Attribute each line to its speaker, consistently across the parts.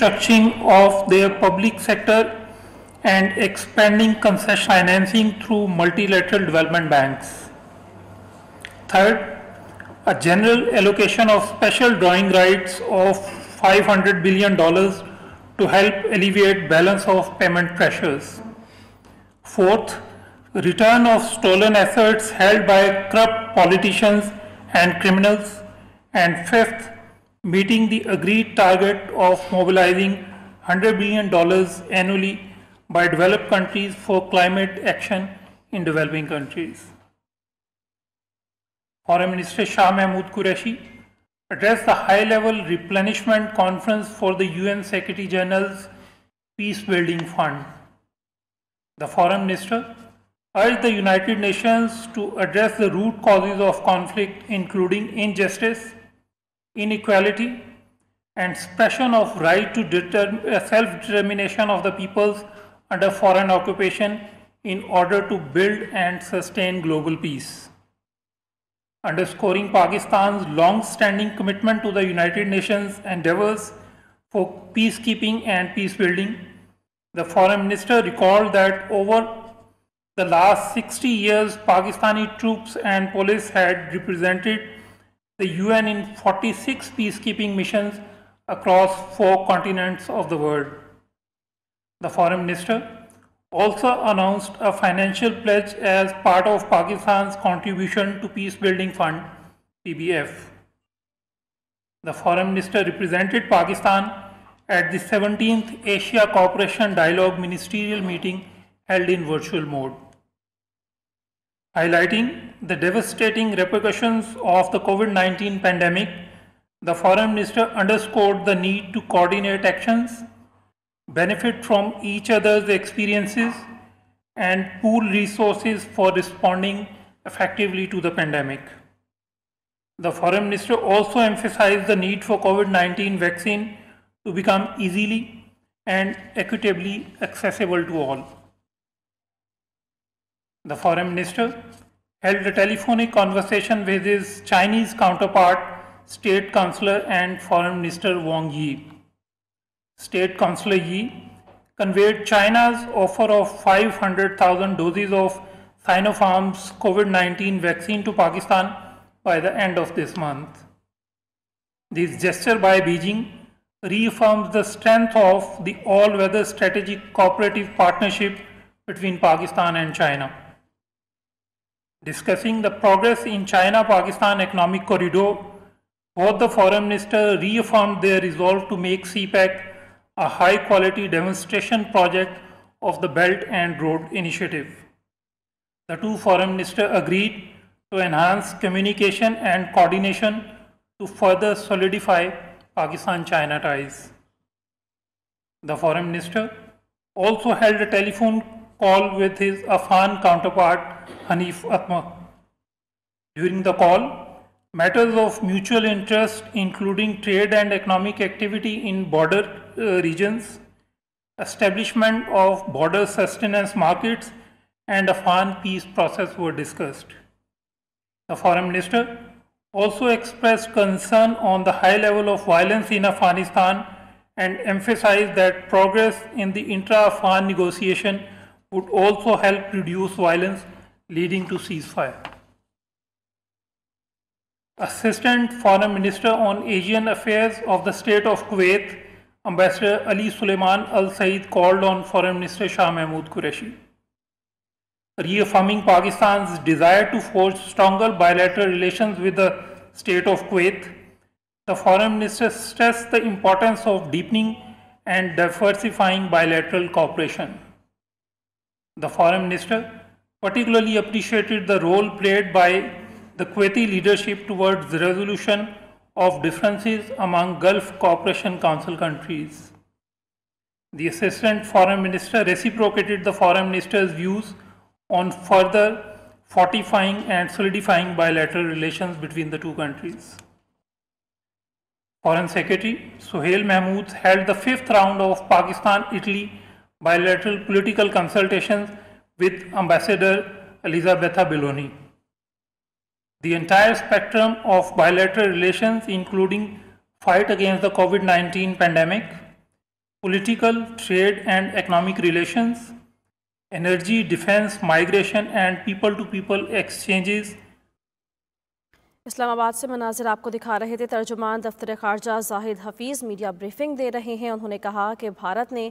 Speaker 1: restructuring of their public sector and expanding concession financing through multilateral development banks. Third, a general allocation of special drawing rights of $500 billion to help alleviate balance of payment pressures. Fourth, return of stolen assets held by corrupt politicians and criminals. And fifth, meeting the agreed target of mobilizing $100 billion annually by developed countries for climate action in developing countries. Foreign Minister Shah Mahmood Qureshi addressed the high-level replenishment conference for the UN Secretary General's Peace Building Fund. The Foreign Minister urged the United Nations to address the root causes of conflict, including injustice, inequality, and suppression of right to self-determination of the peoples under foreign occupation in order to build and sustain global peace. Underscoring Pakistan's long-standing commitment to the United Nations endeavors for peacekeeping and peace building, the Foreign Minister recalled that over the last 60 years, Pakistani troops and police had represented the UN in 46 peacekeeping missions across 4 continents of the world. The Foreign Minister also announced a financial pledge as part of Pakistan's contribution to Peace Building Fund, PBF. The Foreign Minister represented Pakistan at the 17th Asia Cooperation Dialogue Ministerial meeting held in virtual mode. Highlighting the devastating repercussions of the COVID-19 pandemic, the Foreign Minister underscored the need to coordinate actions, benefit from each other's experiences, and pool resources for responding effectively to the pandemic. The Foreign Minister also emphasized the need for COVID-19 vaccine to become easily and equitably accessible to all. The Foreign Minister held a telephonic conversation with his Chinese counterpart, State Councillor and Foreign Minister Wang Yi. State Councillor Yi conveyed China's offer of 500,000 doses of Sinopharm's COVID-19 vaccine to Pakistan by the end of this month. This gesture by Beijing reaffirms the strength of the all-weather strategic cooperative partnership between Pakistan and China. Discussing the progress in China-Pakistan Economic Corridor, both the Foreign Minister reaffirmed their resolve to make CPEC a high-quality demonstration project of the Belt and Road Initiative. The two Foreign Ministers agreed to enhance communication and coordination to further solidify Pakistan-China ties. The Foreign Minister also held a telephone call with his Afghan counterpart Hanif Atma. During the call, matters of mutual interest, including trade and economic activity in border regions, establishment of border sustenance markets, and Afghan peace process were discussed. The Foreign Minister also expressed concern on the high level of violence in Afghanistan and emphasized that progress in the intra-Afghan negotiation would also help reduce violence leading to ceasefire. Assistant Foreign Minister on Asian Affairs of the State of Kuwait, Ambassador Ali Suleiman Al Saeed, called on Foreign Minister Shah Mahmood Qureshi. Reaffirming Pakistan's desire to forge stronger bilateral relations with the State of Kuwait, the Foreign Minister stressed the importance of deepening and diversifying bilateral cooperation. The Foreign Minister particularly appreciated the role played by the Kuwaiti leadership towards the resolution of differences among Gulf Cooperation Council countries. The Assistant Foreign Minister reciprocated the Foreign Minister's views on further fortifying and solidifying bilateral relations between the two countries. Foreign Secretary Suhail Mahmood held the 5th round of Pakistan-Italy bilateral political consultations with Ambassador Elisabetta Belloni. The entire spectrum of bilateral relations, including fight against the COVID-19 pandemic, political, trade and economic relations, energy, defense, migration and people-to-people exchanges.
Speaker 2: Islamabad से मनाजिर आपको दिखा रहे थे तर्जुमान दफ्तर ख़ारजा Zahid Hafeez media briefing दे रहे हैं। उन्होंने कहा कि भारत ने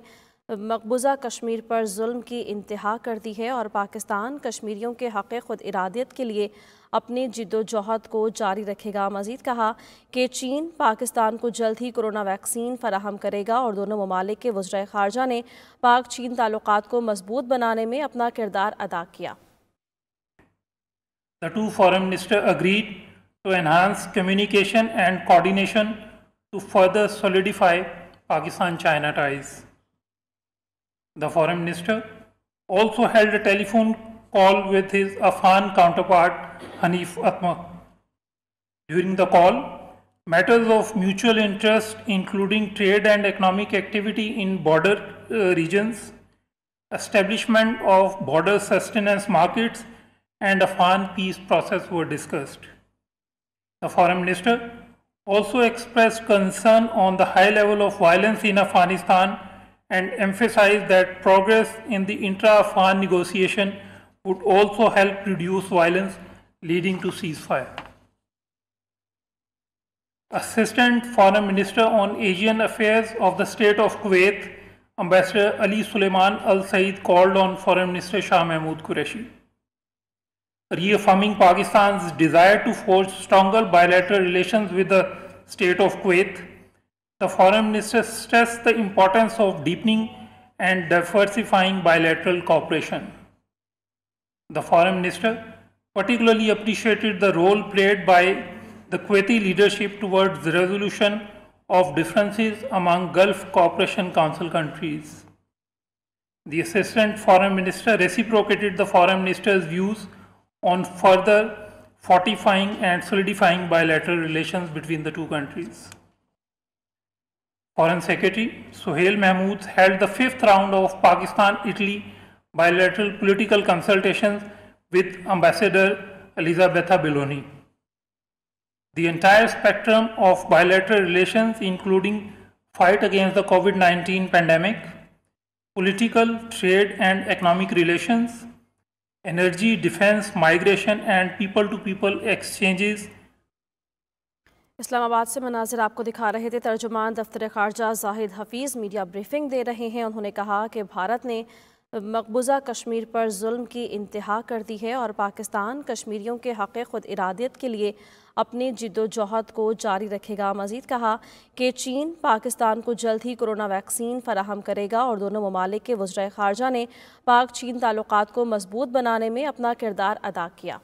Speaker 2: मकबूजा कश्मीर पर जुल्म की इंतहा कर दी है और पाकिस्तान कश्मीरियों के हक़ ख़ुद इरादियत के लिए अपनी जिद्दोजहद को जारी रखेगा। मज़ीद कहा कि चीन पाकिस्तान को जल्द ही कोरोना वैक्सीन फराहम करेगा और दोनों ममालिक के वज़ीर ख़ारजा ने पाक चीन ताल्लुकात को मजबूत बनाने में अपना किरदार अदा किया।
Speaker 1: The two foreign ministers agreed to enhance communication and coordination to further solidify Pakistan-China ties. The foreign minister also held a telephone call with his Afghan counterpart Hanif Atma. During the call, matters of mutual interest including trade and economic activity in border regions, establishment of border sustenance markets and Afghan peace process were discussed. The foreign minister also expressed concern on the high level of violence in Afghanistan and emphasized that progress in the intra-Afghan negotiation would also help reduce violence leading to ceasefire. Assistant Foreign Minister on Asian Affairs of the State of Kuwait, Ambassador Ali Suleiman Al Saeed called on Foreign Minister Shah Mahmood Qureshi, reaffirming Pakistan's desire to forge stronger bilateral relations with the State of Kuwait. The Foreign Minister stressed the importance of deepening and diversifying bilateral cooperation. The Foreign Minister particularly appreciated the role played by the Kuwaiti leadership towards the resolution of differences among Gulf Cooperation Council countries. The Assistant Foreign Minister reciprocated the Foreign Minister's views on further fortifying and solidifying bilateral relations between the two countries. Foreign Secretary Suhail Mahmood held the fifth round of Pakistan-Italy bilateral political consultations with Ambassador Elisabetta Belloni. The entire spectrum of bilateral relations, including fight against the COVID-19 pandemic, political, trade and economic relations, energy, defense, migration and people-to-people exchanges.
Speaker 2: Islamabad से मनाजिर आपको दिखा रहे थे तर्जुमान दफ्तर ख़ारजा Zahid Hafeez media briefing दे रहे हैं। उन्होंने कहा कि भारत ने मकबूजा कश्मीर पर जुल्म की इंतहा कर दी है और पाकिस्तान कश्मीरियों के हक़ ख़ुद इरादियत के लिए अपनी जिद्दोजहद को जारी रखेगा। मज़ीद कहा कि चीन पाकिस्तान को जल्द ही कोरोना वैक्सीन फराहम करेगा और दोनों ममालिक के वज़ीर ख़ारजा ने पाक चीन ताल्लुकात को मजबूत बनाने में अपना किरदार अदा किया।